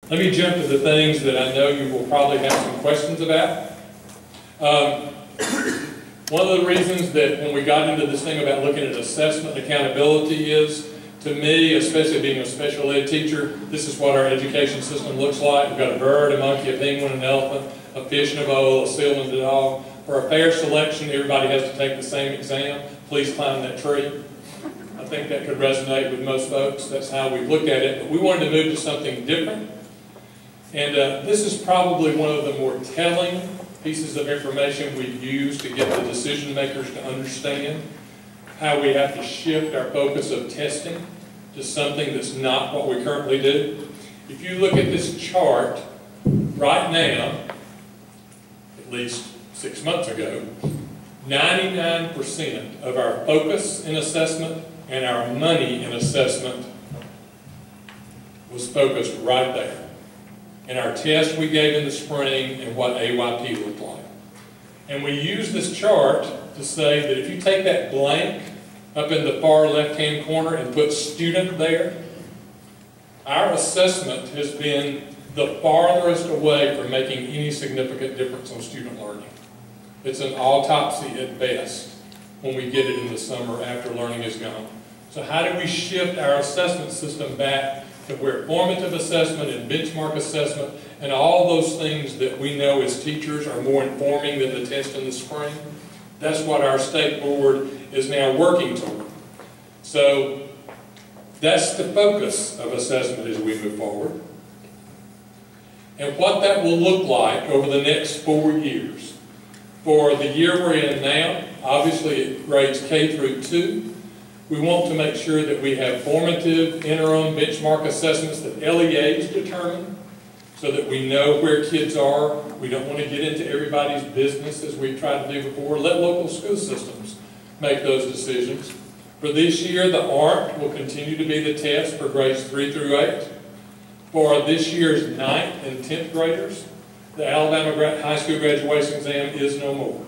Let me jump to the things that I know you will probably have some questions about. One of the reasons that when we got into this thing about looking at assessment and accountability is, to me, especially being a special ed teacher, this is what our education system looks like. We've got a bird, a monkey, a penguin, an elephant, a fish in a bowl, a seal and a dog. For a fair selection, everybody has to take the same exam. Please climb that tree. I think that could resonate with most folks. That's how we've looked at it. But we wanted to move to something different. And this is probably one of the more telling pieces of information we've used to get the decision makers to understand how we have to shift our focus of testing to something that's not what we currently do. If you look at this chart right now, at least 6 months ago, 99% of our focus in assessment and our money in assessment was focused right there. And our test we gave in the spring and what AYP looked like. And we use this chart to say that if you take that blank up in the far left-hand corner and put student there, our assessment has been the farthest away from making any significant difference on student learning. It's an autopsy at best when we get it in the summer after learning is gone. So how do we shift our assessment system back to where formative assessment and benchmark assessment and all those things that we know as teachers are more informing than the test in the spring? That's what our state board is now working toward. So that's the focus of assessment as we move forward. And what that will look like over the next 4 years. For the year we're in now, obviously it grades K through 2. We want to make sure that we have formative, interim, benchmark assessments that LEAs determine so that we know where kids are. We don't want to get into everybody's business as we've tried to do before. Let local school systems make those decisions. For this year, the ARC will continue to be the test for grades 3 through 8. For this year's 9th and 10th graders, the Alabama High School Graduation Exam is no more.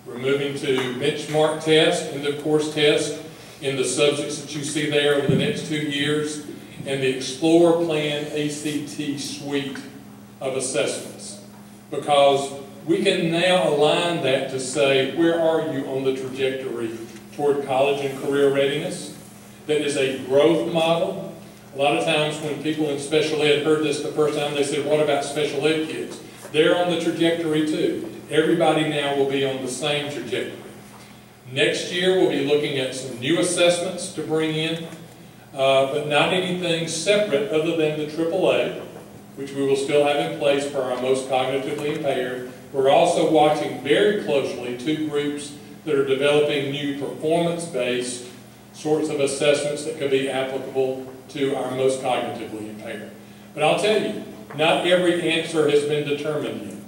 We're moving to benchmark test and the course test in the subjects that you see there over the next 2 years, and the Explore Plan ACT suite of assessments. Because we can now align that to say, where are you on the trajectory toward college and career readiness? That is a growth model. A lot of times when people in special ed heard this the first time, they said, what about special ed kids? They're on the trajectory too. Everybody now will be on the same trajectory. Next year, we'll be looking at some new assessments to bring in, but not anything separate other than the AAA, which we will still have in place for our most cognitively impaired. We're also watching very closely 2 groups that are developing new performance-based sorts of assessments that could be applicable to our most cognitively impaired. But I'll tell you, not every answer has been determined yet.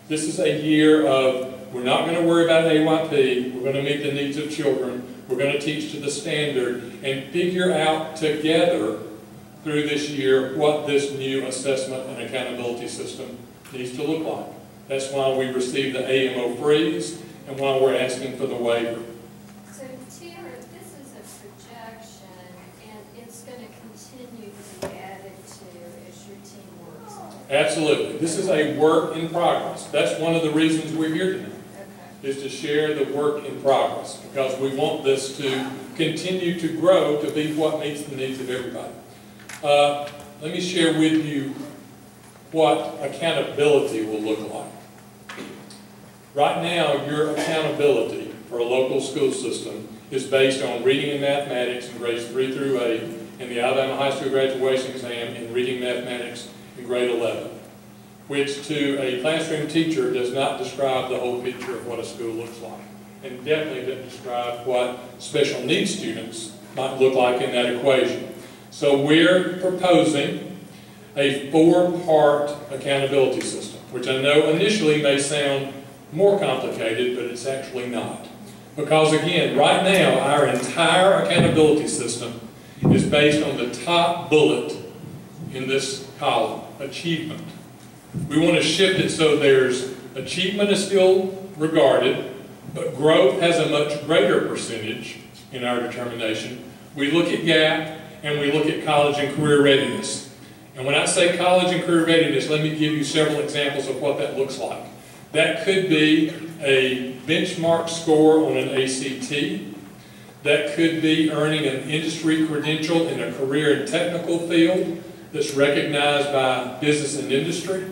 This is a year of, we're not going to worry about AYP, we're going to meet the needs of children, we're going to teach to the standard, and figure out together through this year what this new assessment and accountability system needs to look like. That's why we received the AMO freeze and why we're asking for the waiver. So, Tara, this is a projection, and it's going to continue to be added to as your team works on it. Absolutely. This is a work in progress. That's one of the reasons we're here tonight. Is to share the work in progress, because we want this to continue to grow to be what meets the needs of everybody. Let me share with you what accountability will look like. Right now, your accountability for a local school system is based on reading and mathematics in grades 3 through 8 and the Alabama High School Graduation Exam in reading mathematics in grade 11. Which to a classroom teacher does not describe the whole picture of what a school looks like, and definitely doesn't describe what special needs students might look like in that equation. So we're proposing a 4-part accountability system, which I know initially may sound more complicated, but it's actually not. Because again, right now, our entire accountability system is based on the top bullet in this column, achievement. We want to shift it so there's achievement is still regarded, but growth has a much greater percentage in our determination. We look at gap and we look at college and career readiness. And when I say college and career readiness, let me give you several examples of what that looks like. That could be a benchmark score on an ACT. That could be earning an industry credential in a career and technical field that's recognized by business and industry.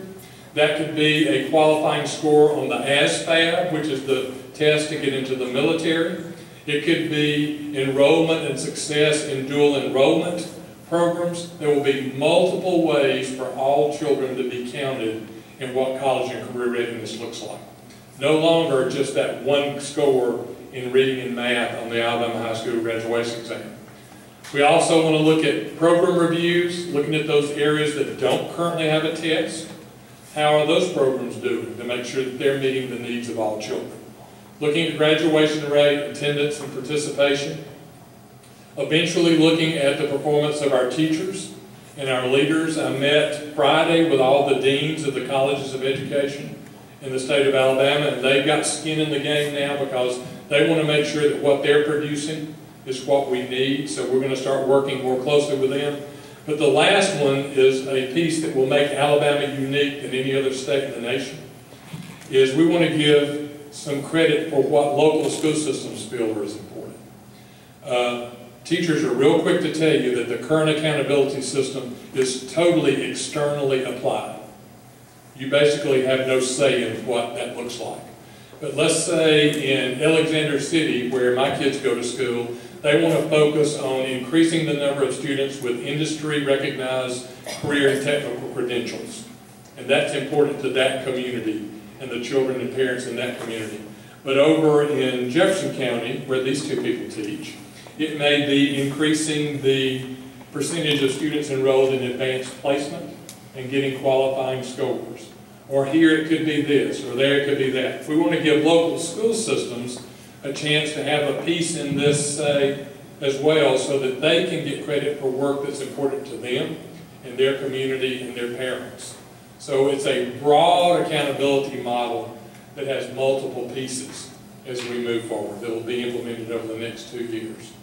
That could be a qualifying score on the ASVAB, which is the test to get into the military. It could be enrollment and success in dual enrollment programs. There will be multiple ways for all children to be counted in what college and career readiness looks like. No longer just that one score in reading and math on the Alabama High School graduation exam. We also want to look at program reviews, looking at those areas that don't currently have a test. How are those programs doing to make sure that they're meeting the needs of all children? Looking at graduation rate, attendance, and participation. Eventually looking at the performance of our teachers and our leaders. I met Friday with all the deans of the colleges of education in the state of Alabama, and they've got skin in the game now because they want to make sure that what they're producing is what we need, so we're going to start working more closely with them. But the last one is a piece that will make Alabama unique than any other state in the nation, is we want to give some credit for what local school systems feel is important. Teachers are real quick to tell you that the current accountability system is totally externally applied. You basically have no say in what that looks like. But let's say in Alexander City, where my kids go to school, they want to focus on increasing the number of students with industry-recognized career and technical credentials. And that's important to that community and the children and parents in that community. But over in Jefferson County, where these two people teach, it may be increasing the percentage of students enrolled in advanced placement and getting qualifying scores. Or here it could be this, or there it could be that. We want to give local school systems a chance to have a piece in this, say, as well, so that they can get credit for work that's important to them and their community and their parents. So it's a broad accountability model that has multiple pieces as we move forward that will be implemented over the next 2 years.